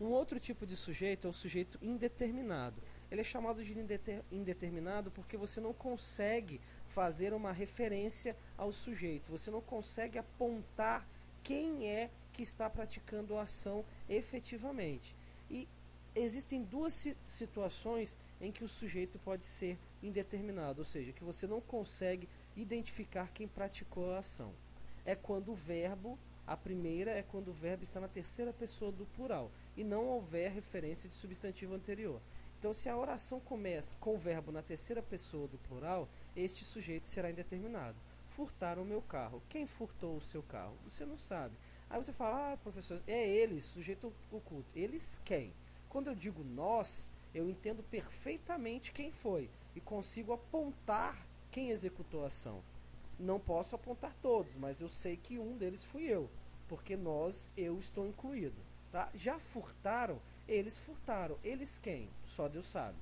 Um outro tipo de sujeito é o sujeito indeterminado. Ele é chamado de indeterminado porque você não consegue fazer uma referência ao sujeito. Você não consegue apontar quem é que está praticando a ação efetivamente. E existem duas situações em que o sujeito pode ser indeterminado, ou seja, que você não consegue identificar quem praticou a ação. É quando o verbo, a primeira é quando o verbo está na terceira pessoa do plural e não houver referência de substantivo anterior. Então, se a oração começa com o verbo na terceira pessoa do plural, este sujeito será indeterminado. Furtaram o meu carro. Quem furtou o seu carro? Você não sabe. Aí você fala, professor, é eles, sujeito oculto. Eles quem? Quando eu digo nós, eu entendo perfeitamente quem foi e consigo apontar quem executou a ação. Não posso apontar todos, mas eu sei que um deles fui eu, porque eu estou incluído. Tá? Já furtaram? Eles furtaram. Eles quem? Só Deus sabe.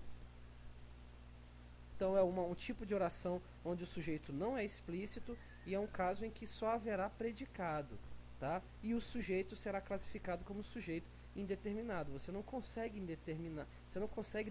Então é um tipo de oração onde o sujeito não é explícito e é um caso em que só haverá predicado. Tá? E o sujeito será classificado como sujeito indeterminado. Você não consegue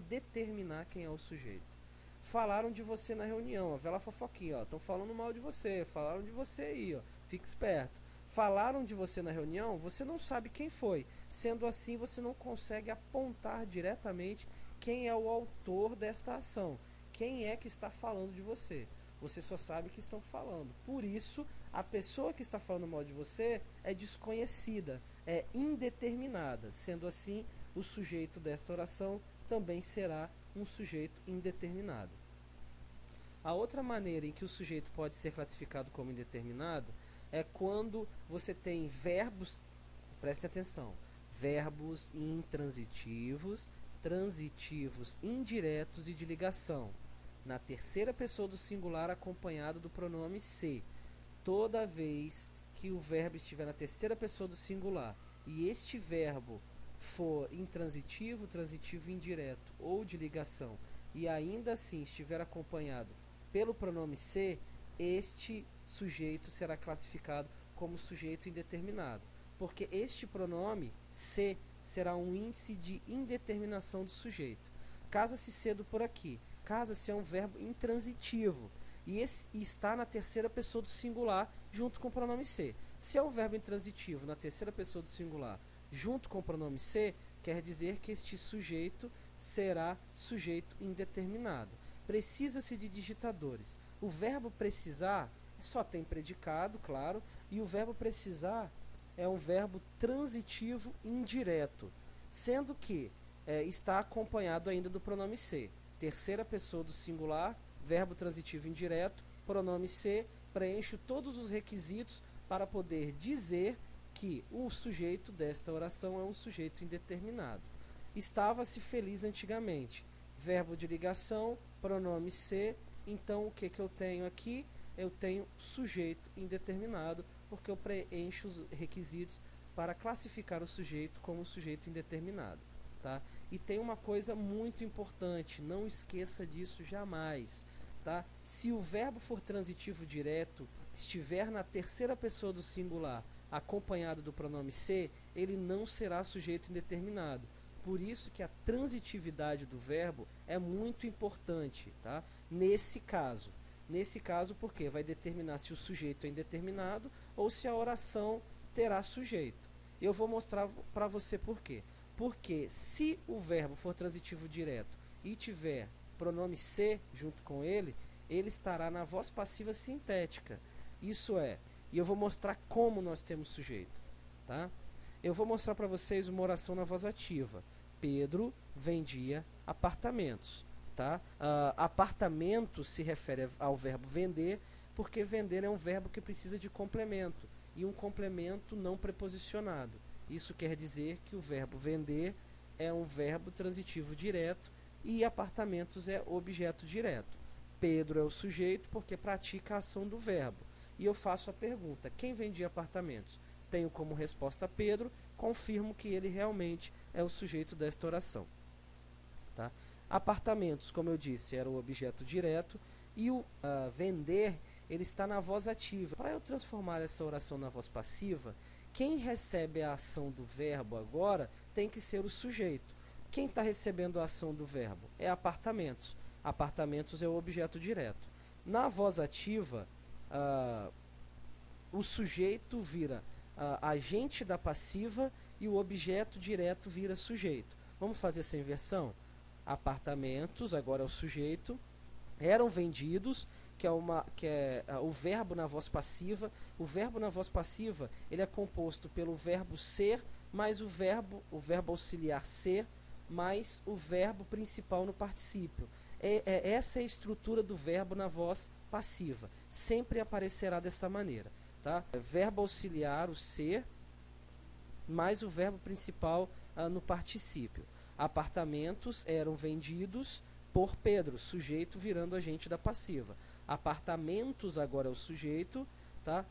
determinar quem é o sujeito. Falaram de você na reunião, a vela fofoquinha, estão falando mal de você, falaram de você aí, ó, fique esperto. Falaram de você na reunião, você não sabe quem foi. Sendo assim, você não consegue apontar diretamente quem é o autor desta ação. Quem é que está falando de você. Você só sabe que estão falando. Por isso, a pessoa que está falando mal de você é desconhecida, é indeterminada. Sendo assim, o sujeito desta oração também será um sujeito indeterminado. A outra maneira em que o sujeito pode ser classificado como indeterminado é quando você tem verbos, preste atenção, verbos intransitivos, transitivos indiretos e de ligação, na terceira pessoa do singular acompanhado do pronome se. Toda vez que o verbo estiver na terceira pessoa do singular e este verbo for intransitivo, transitivo indireto ou de ligação e ainda assim estiver acompanhado pelo pronome se, este sujeito será classificado como sujeito indeterminado, porque este pronome se será um índice de indeterminação do sujeito. Casa-se cedo por aqui. Casa-se é um verbo intransitivo e está na terceira pessoa do singular junto com o pronome se. Se é um verbo intransitivo na terceira pessoa do singular junto com o pronome se, quer dizer que este sujeito será sujeito indeterminado. Precisa-se de digitadores. O verbo precisar só tem predicado, claro, e o verbo precisar é um verbo transitivo indireto, sendo que está acompanhado ainda do pronome se. Terceira pessoa do singular, verbo transitivo indireto, pronome se, preenche todos os requisitos para poder dizer que o sujeito desta oração é um sujeito indeterminado. Estava-se feliz antigamente. Verbo de ligação, pronome se. Então, o que eu tenho aqui? Eu tenho sujeito indeterminado, porque eu preencho os requisitos para classificar o sujeito como sujeito indeterminado. Tá? E tem uma coisa muito importante, não esqueça disso jamais. Tá? Se o verbo for transitivo direto, estiver na terceira pessoa do singular, acompanhado do pronome se, ele não será sujeito indeterminado. Por isso que a transitividade do verbo é muito importante, tá? Nesse caso, porque vai determinar se o sujeito é indeterminado ou se a oração terá sujeito. Eu vou mostrar para você por quê. Porque se o verbo for transitivo direto e tiver pronome se junto com ele, ele estará na voz passiva sintética. Isso é, e eu vou mostrar como nós temos sujeito, tá? Eu vou mostrar para vocês uma oração na voz ativa. Pedro vendia apartamentos, tá? Apartamento se refere ao verbo vender, porque vender é um verbo que precisa de complemento, e um complemento não preposicionado. Isso quer dizer que o verbo vender é um verbo transitivo direto e apartamentos é objeto direto. Pedro é o sujeito porque pratica a ação do verbo. E eu faço a pergunta, quem vendia apartamentos? Tenho como resposta Pedro, confirmo que ele realmente é o sujeito desta oração. Tá? Apartamentos, como eu disse, era o objeto direto e o vender, ele está na voz ativa. Para eu transformar essa oração na voz passiva, Quem recebe a ação do verbo agora tem que ser o sujeito. Quem está recebendo a ação do verbo? É apartamentos. Apartamentos é o objeto direto. Na voz ativa, o sujeito vira agente da passiva e o objeto direto vira sujeito. Vamos fazer essa inversão? Apartamentos, agora é o sujeito, eram vendidos, que é o verbo na voz passiva. O verbo na voz passiva ele é composto pelo verbo ser mais o verbo auxiliar ser mais o verbo principal no particípio. Essa é a estrutura do verbo na voz passiva. Sempre aparecerá dessa maneira. Tá? Verbo auxiliar, o ser, mais o verbo principal no particípio. Apartamentos eram vendidos por Pedro, sujeito virando agente da passiva. Apartamentos agora é o sujeito, tá?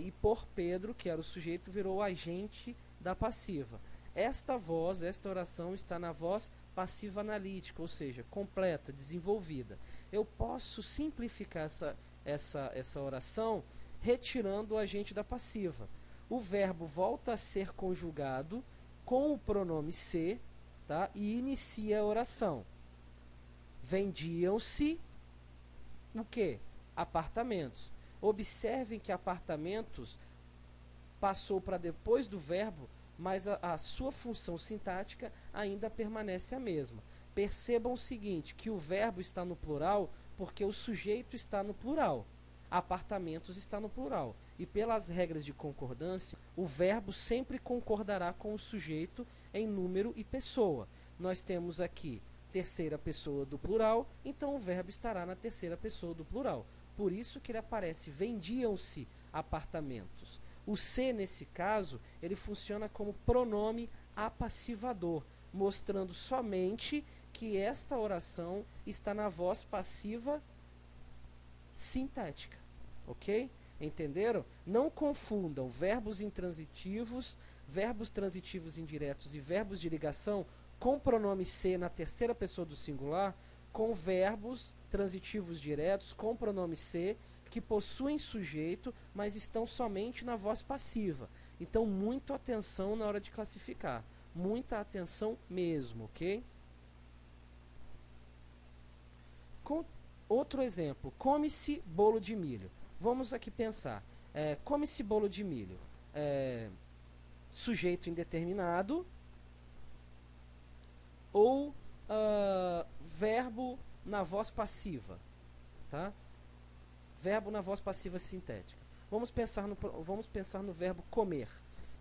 E por Pedro, que era o sujeito, virou agente da passiva. Esta voz, esta oração está na voz passiva analítica, ou seja, completa, desenvolvida. Eu posso simplificar essa oração retirando o agente da passiva. O verbo volta a ser conjugado com o pronome se, tá? E inicia a oração. Vendiam-se o quê? Apartamentos. Observem que apartamentos passou para depois do verbo, mas a sua função sintática ainda permanece a mesma. Percebam o seguinte, que o verbo está no plural porque o sujeito está no plural. Apartamentos está no plural. E pelas regras de concordância, o verbo sempre concordará com o sujeito em número e pessoa. Nós temos aqui terceira pessoa do plural, então o verbo estará na terceira pessoa do plural. Por isso que ele aparece, vendiam-se apartamentos. O se, nesse caso, ele funciona como pronome apassivador, mostrando somente que esta oração está na voz passiva sintética, ok? Entenderam? Não confundam verbos intransitivos, verbos transitivos indiretos e verbos de ligação com pronome se na terceira pessoa do singular, com verbos transitivos diretos com pronome se que possuem sujeito, mas estão somente na voz passiva. Então, muita atenção na hora de classificar. Muita atenção mesmo, ok? Outro exemplo, come-se bolo de milho. Vamos aqui pensar. Come-se bolo de milho. Sujeito indeterminado ou verbo na voz passiva. Tá? Verbo na voz passiva sintética. Vamos pensar no verbo comer.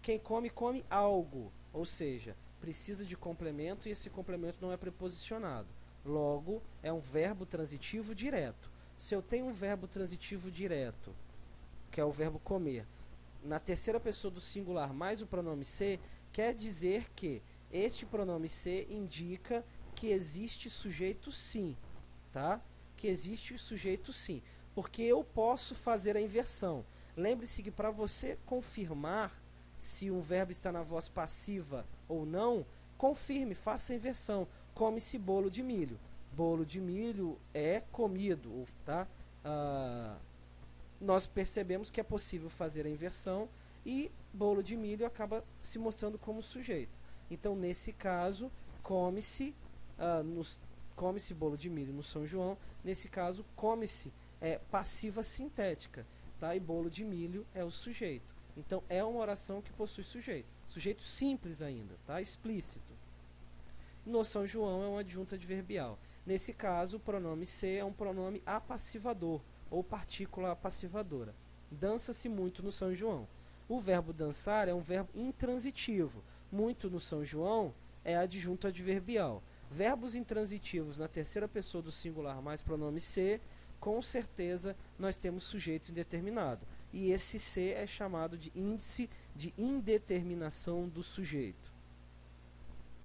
Quem come, come algo. Ou seja, precisa de complemento e esse complemento não é preposicionado. Logo, é um verbo transitivo direto. Se eu tenho um verbo transitivo direto, que é o verbo comer, na terceira pessoa do singular mais o pronome se, quer dizer que este pronome se indica que existe sujeito sim. Tá? Que existe sujeito sim. Porque eu posso fazer a inversão. Lembre-se que para você confirmar se um verbo está na voz passiva ou não, confirme, faça a inversão. Come-se bolo de milho. Bolo de milho é comido, tá? Nós percebemos que é possível fazer a inversão e bolo de milho acaba se mostrando como sujeito. Então, nesse caso, come-se bolo de milho no São João. Nesse caso, come-se passiva sintética, tá? E bolo de milho é o sujeito. Então, é uma oração que possui sujeito. Sujeito simples ainda, tá? Explícito. No São João é uma adjunta adverbial. Nesse caso, o pronome se é um pronome apassivador, ou partícula apassivadora. Dança-se muito no São João. O verbo dançar é um verbo intransitivo. Muito no São João é adjunto adverbial. Verbos intransitivos na terceira pessoa do singular mais pronome se, com certeza nós temos sujeito indeterminado. E esse se é chamado de índice de indeterminação do sujeito.